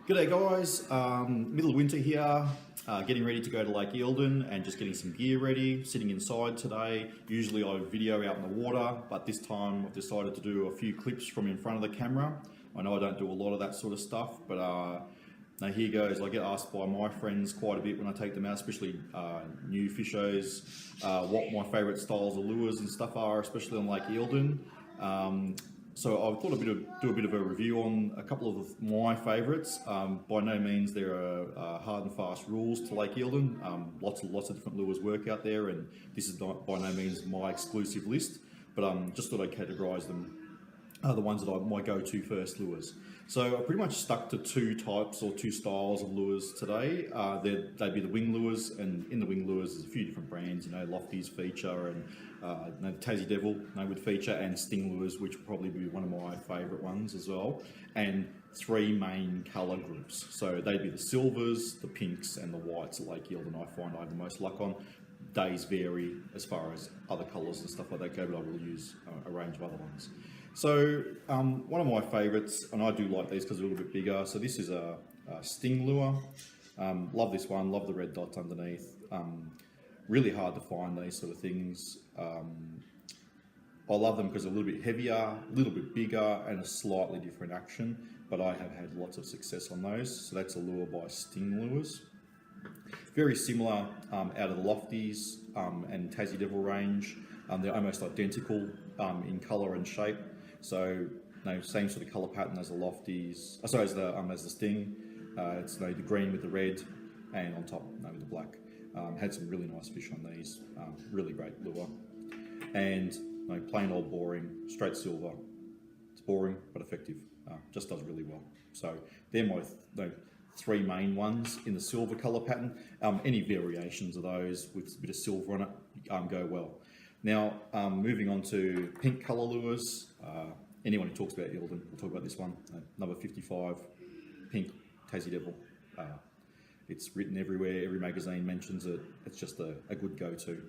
G'day guys, middle of winter here, getting ready to go to Lake Eildon and just getting some gear ready, sitting inside today. Usually I video out in the water, but this time I've decided to do a few clips from in front of the camera. I know I don't do a lot of that sort of stuff, but now here goes. I get asked by my friends quite a bit when I take them out, especially new fishers, what my favourite styles of lures and stuff are, especially on Lake Eildon. So I thought I'd do a bit of a review on a couple of my favourites. By no means there are hard and fast rules to Lake Eildon. Lots of different lures work out there, and this is not by no means my exclusive list. But just thought I'd categorise them. The ones that are my go-to first lures. So I pretty much stuck to two types or two styles of lures today. They'd be the wing lures, and in the wing lures there's a few different brands, Lofty's feature, and the Tassie Devil would feature, and Sting lures, which would probably be one of my favourite ones as well. And three main colour groups. So they'd be the silvers, the pinks, and the whites at Lake Eildon. I find I have the most luck on. Days vary as far as other colours and stuff like that go, but I will use a range of other ones. So one of my favourites, and I do like these because they're a little bit bigger, so this is a Sting lure. Love this one, love the red dots underneath. Really hard to find these sort of things. I love them because they're a little bit heavier, a little bit bigger, and a slightly different action, but I have had lots of success on those. So that's a lure by Sting Lures. Very similar out of the Lofties and Tassie Devil range. They're almost identical in colour and shape. So same sort of colour pattern as the Lofties. Sorry, as the Sting. It's the green with the red, and on top with the black. Had some really nice fish on these. Really great lure. And plain old boring, straight silver. It's boring but effective. Just does really well. So they're my three main ones in the silver colour pattern. Any variations of those with a bit of silver on it go well. Now, moving on to pink colour lures. Anyone who talks about Eildon will talk about this one. Number 55, pink Tassie Devil. It's written everywhere, every magazine mentions it. It's just a good go-to.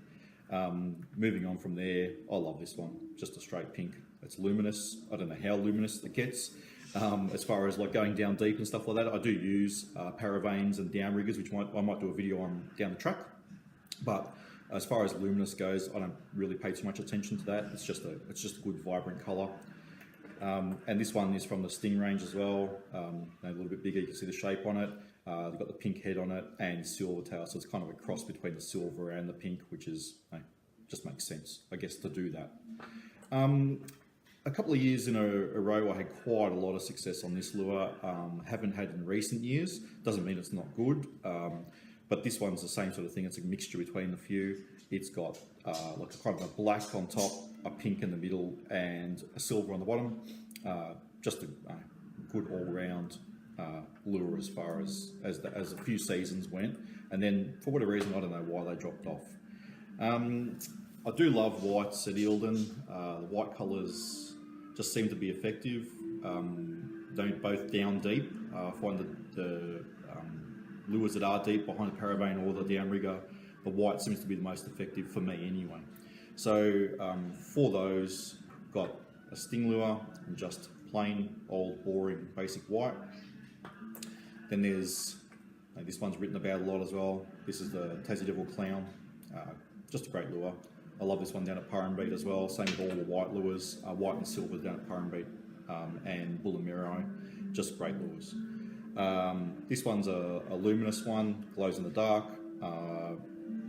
Moving on from there, I love this one. Just a straight pink. It's luminous. I don't know how luminous it gets. As far as like going down deep and stuff like that, I do use paravanes and downriggers, which I might do a video on down the track. But as far as luminous goes, I don't really pay too much attention to that. It's just a good vibrant colour. And this one is from the Sting range as well. A little bit bigger, you can see the shape on it. They've got the pink head on it and silver tail, so it's kind of a cross between the silver and the pink, which is just makes sense, I guess, to do that. A couple of years in a row, I had quite a lot of success on this lure. Haven't had in recent years. Doesn't mean it's not good. But this one's the same sort of thing. It's a mixture between a few. It's got like a kind of a black on top, a pink in the middle, and a silver on the bottom. Just a good all-round lure as far as a few seasons went. And then for whatever reason, I don't know why they dropped off. I do love whites at Eildon. The white colours just seem to be effective. Both down deep. I find that the lures that are deep behind the paravane or the downrigger, the white seems to be the most effective for me anyway. So for those, got a Sting lure and just plain old boring basic white. Then there's this one's written about a lot as well. This is the Tassie Devil Clown. Just a great lure. I love this one down at Purrumbete as well. Same with all the white lures, white and silver down at Purrumbete and Bullimero. Just great lures. This one's a luminous one, glows in the dark. I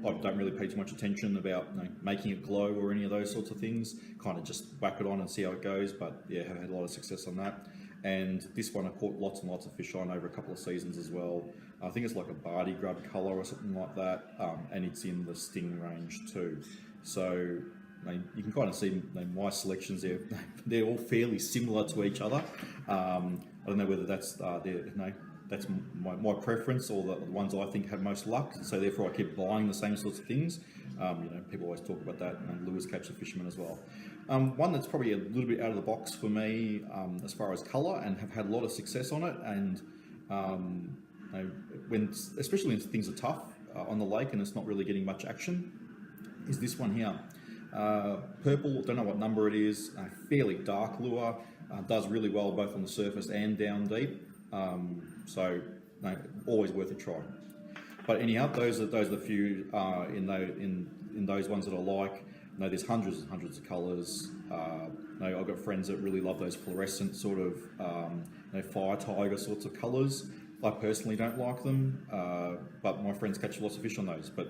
don't really pay too much attention about making it glow or any of those sorts of things. Kind of just whack it on and see how it goes, but yeah, I've had a lot of success on that. And this one I caught lots and lots of fish on over a couple of seasons as well. I think it's like a Barty grub colour or something like that, and it's in the Sting range too. So you can kind of see my selections there. They're all fairly similar to each other. I don't know whether that's that's my preference or the ones I think have most luck. So therefore I keep buying the same sorts of things. People always talk about that, and lures catch the fisherman as well. One that's probably a little bit out of the box for me as far as colour, and have had a lot of success on it, and especially when things are tough on the lake and it's not really getting much action, is this one here. Purple, don't know what number it is, a fairly dark lure, does really well both on the surface and down deep. So no, always worth a try. But anyhow, those are the few in those ones that I like. You know, there's hundreds and hundreds of colours. You know, I've got friends that really love those fluorescent sort of you know, fire tiger sorts of colours. I personally don't like them, but my friends catch lots of fish on those. But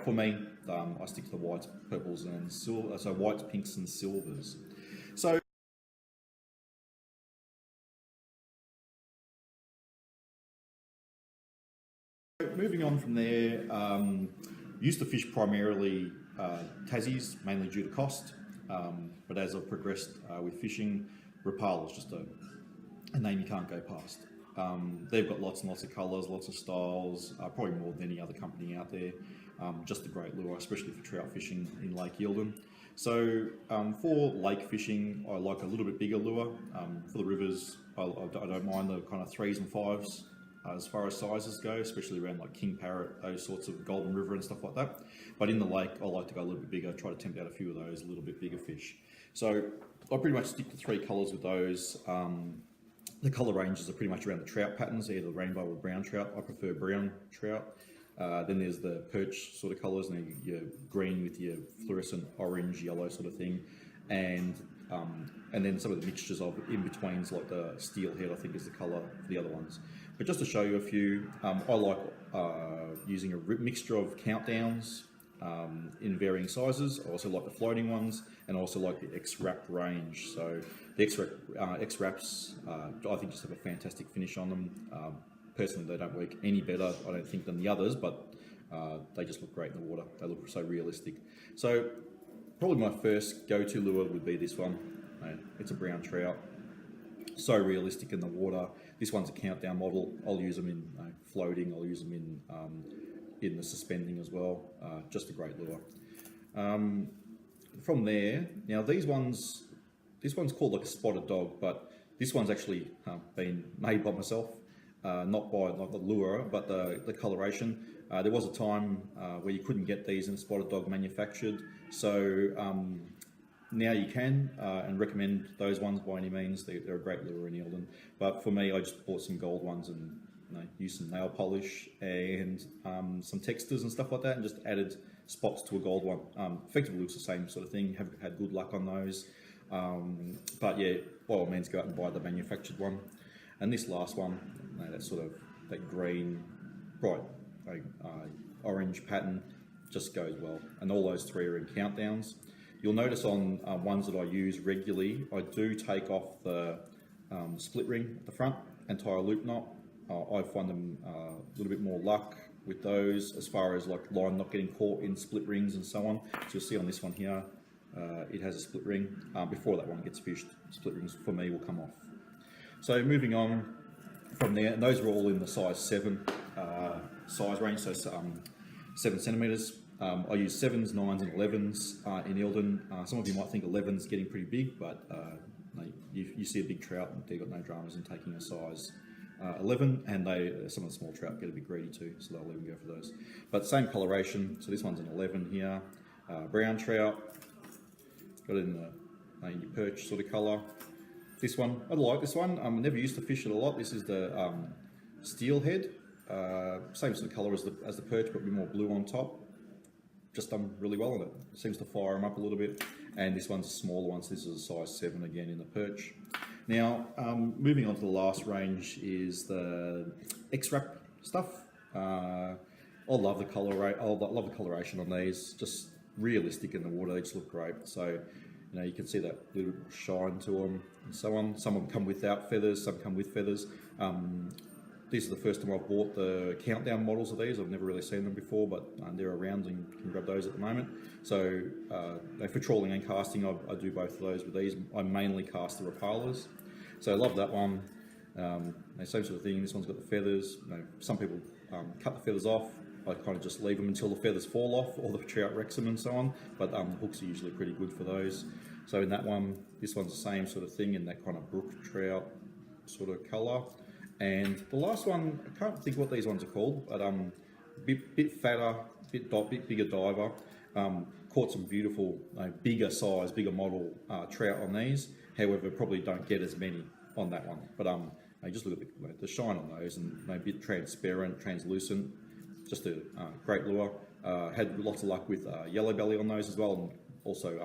for me, I stick to the whites, purples, and silver. So whites, pinks, and silvers. So moving on from there, used to fish primarily Tassies, mainly due to cost. But as I've progressed with fishing, Rapala is just a name you can't go past. They've got lots and lots of colours, lots of styles, probably more than any other company out there. Just a great lure, especially for trout fishing in Lake Eildon. So for lake fishing, I like a little bit bigger lure. For the rivers, I don't mind the kind of 3s and 5s as far as sizes go, especially around like king parrot, those sorts of golden river and stuff like that. But in the lake, I like to go a little bit bigger, try to tempt out a few of those little bit bigger fish. So I pretty much stick to 3 colours with those. The colour ranges are pretty much around the trout patterns, either rainbow or brown trout. I prefer brown trout. Then there's the perch sort of colours, and your green with your fluorescent orange, yellow sort of thing, and then some of the mixtures of in-betweens, like the steelhead, I think is the colour for the other ones. But just to show you a few, I like using a mixture of countdowns in varying sizes. I also like the floating ones, and I also like the X-Wrap range. So the X-Wraps, I think just have a fantastic finish on them. Personally, they don't work any better, I don't think, than the others, but they just look great in the water. They look so realistic. So probably my first go-to lure would be this one. It's a brown trout. So realistic in the water. This one's a countdown model. I'll use them in floating. I'll use them in the suspending as well. Just a great lure. From there, now this one's called like a spotted dog, but this one's actually been made by myself. Not the lure, but the coloration. There was a time where you couldn't get these in spotted dog manufactured, so now you can, and recommend those ones by any means. They're a great lure in Eildon. But for me, I just bought some gold ones and used some nail polish and some textures and stuff like that, and just added spots to a gold one. Effectively looks the same sort of thing. Have had good luck on those. But yeah, by all means, go out and buy the manufactured one. And this last one, that sort of that green, bright orange pattern just goes well. And all those 3 are in countdowns. You'll notice on ones that I use regularly, I do take off the split ring at the front and tie a loop knot. I find them a little bit more luck with those as far as like line not getting caught in split rings and so on. So you'll see on this one here, it has a split ring. Before that one gets fished, split rings for me will come off. So moving on from there, and those are all in the size 7 size range, so 7 centimetres. I use 7s, 9s and 11s in Eildon. Some of you might think 11's getting pretty big, but you see a big trout and they've got no dramas in taking a size 11, and some of the small trout get a bit greedy too, so they'll even go for those. But same coloration, so this one's an 11 here. Brown trout, got it in your perch sort of colour. This one, I like this one. I never used to fish it a lot. This is the steelhead, same sort of colour as the perch, but with more blue on top. Just done really well on it. It seems to fire them up a little bit. And this one's a smaller one, so this is a size 7 again in the perch. Now, moving on to the last range is the X-Wrap stuff. I love the coloration on these. Just realistic in the water. They just look great. So, you can see that little shine to them and so on. Some of them come without feathers, some come with feathers. This is the first time I've bought the countdown models of these. I've never really seen them before, but they're around and you can grab those at the moment. So for trawling and casting, I do both of those with these. I mainly cast the Rapalas. So I love that one. Same sort of thing. This one's got the feathers. Some people cut the feathers off. I kind of just leave them until the feathers fall off or the trout wrecks them and so on. But hooks are usually pretty good for those. So in that one, this one's the same sort of thing in that kind of brook trout sort of colour. And the last one, I can't think what these ones are called, but bit fatter, bit bigger diver. Caught some beautiful, bigger size, bigger model trout on these. However, probably don't get as many on that one. But just look at the shine on those, and a bit transparent, translucent. Just a great lure. Had lots of luck with yellow belly on those as well, and also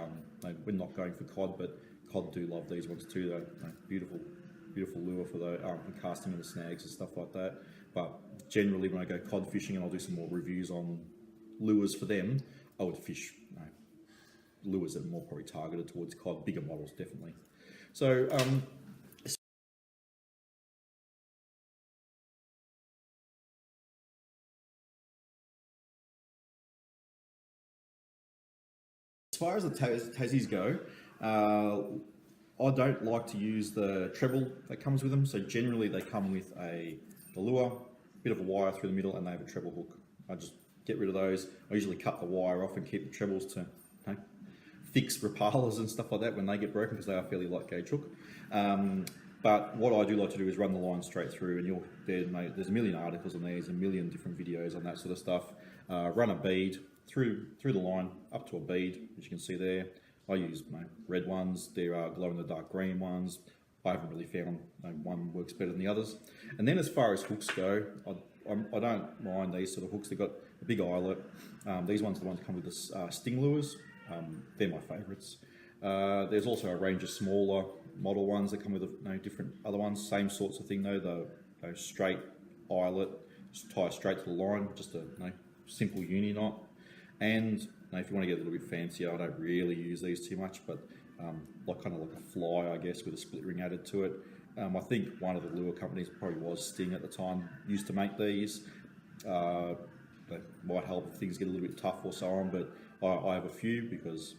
we're not going for cod, but cod do love these ones too. They're beautiful lure for the casting in the snags and stuff like that. But generally, when I go cod fishing, and I'll do some more reviews on lures for them, I would fish lures that are more probably targeted towards cod, bigger models definitely. So as far as the Tassies go, I don't like to use the treble that comes with them. So generally they come with the lure, bit of a wire through the middle, and they have a treble hook. I just get rid of those. I usually cut the wire off and keep the trebles to fix reparlers and stuff like that when they get broken, because they are fairly light gauge hook. But what I do like to do is run the line straight through, and there's a million articles on there, there's a million different videos on that sort of stuff. Run a bead through the line up to a bead, as you can see there. I use red ones. There are glow-in-the-dark green ones. I haven't really found one works better than the others. And then as far as hooks go, I don't mind these sort of hooks. They've got a big eyelet. These ones are the ones that come with the sting lures. They're my favourites. There's also a range of smaller model ones that come with different other ones. Same sorts of thing though. Those straight eyelet, just tie straight to the line, just a simple uni knot. And if you want to get a little bit fancier, I don't really use these too much, but kind of like a fly, I guess, with a split ring added to it. I think one of the lure companies, probably was Sting at the time, used to make these. They might help if things get a little bit tough or so on, but I have a few because,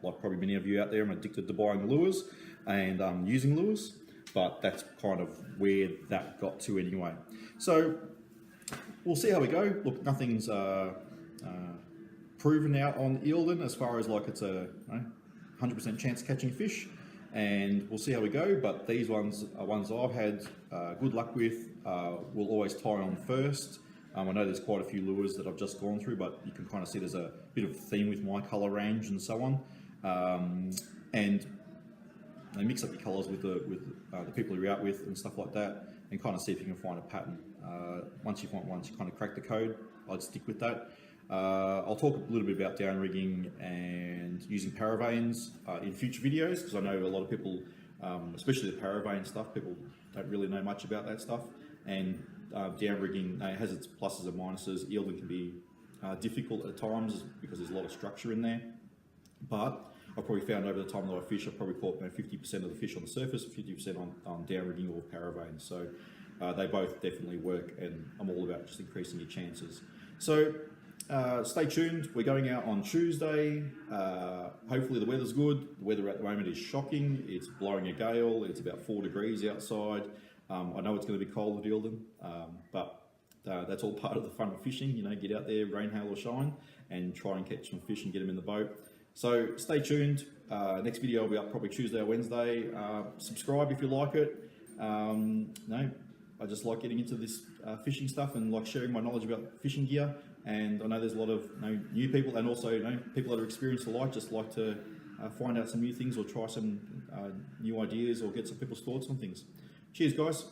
like probably many of you out there, I'm addicted to buying lures and using lures, but that's kind of where that got to anyway. So we'll see how we go. Look, nothing's proven out on Eildon as far as it's a 100% chance catching fish, and we'll see how we go. But these ones are ones I've had good luck with. We'll always tie on first. I know there's quite a few lures that I've just gone through, but you can kind of see there's a bit of a theme with my colour range and so on. And they mix up your colours with the people you're out with and stuff like that, and kind of see if you can find a pattern. Once you kind of crack the code, I'd stick with that. I'll talk a little bit about down rigging and using paravanes in future videos, because I know a lot of people, especially the paravane stuff, people don't really know much about that stuff. And down rigging has its pluses and minuses. Eildon can be difficult at times because there's a lot of structure in there. But I've probably found over the time that I fish, I've probably caught 50% of the fish on the surface, 50% on down rigging or paravanes. So they both definitely work, and I'm all about just increasing your chances. So stay tuned. We're going out on Tuesday. Hopefully the weather's good. The weather at the moment is shocking. It's blowing a gale. It's about 4 degrees outside. I know it's going to be cold at Eildon, but that's all part of the fun of fishing. Get out there, rain, hail or shine, and try and catch some fish and get them in the boat. So stay tuned. Next video will be up probably Tuesday or Wednesday. Subscribe if you like it. I just like getting into this fishing stuff and like sharing my knowledge about fishing gear. And I know there's a lot of new people, and also people that are experienced alike just like to find out some new things or try some new ideas or get some people's thoughts on things. Cheers, guys.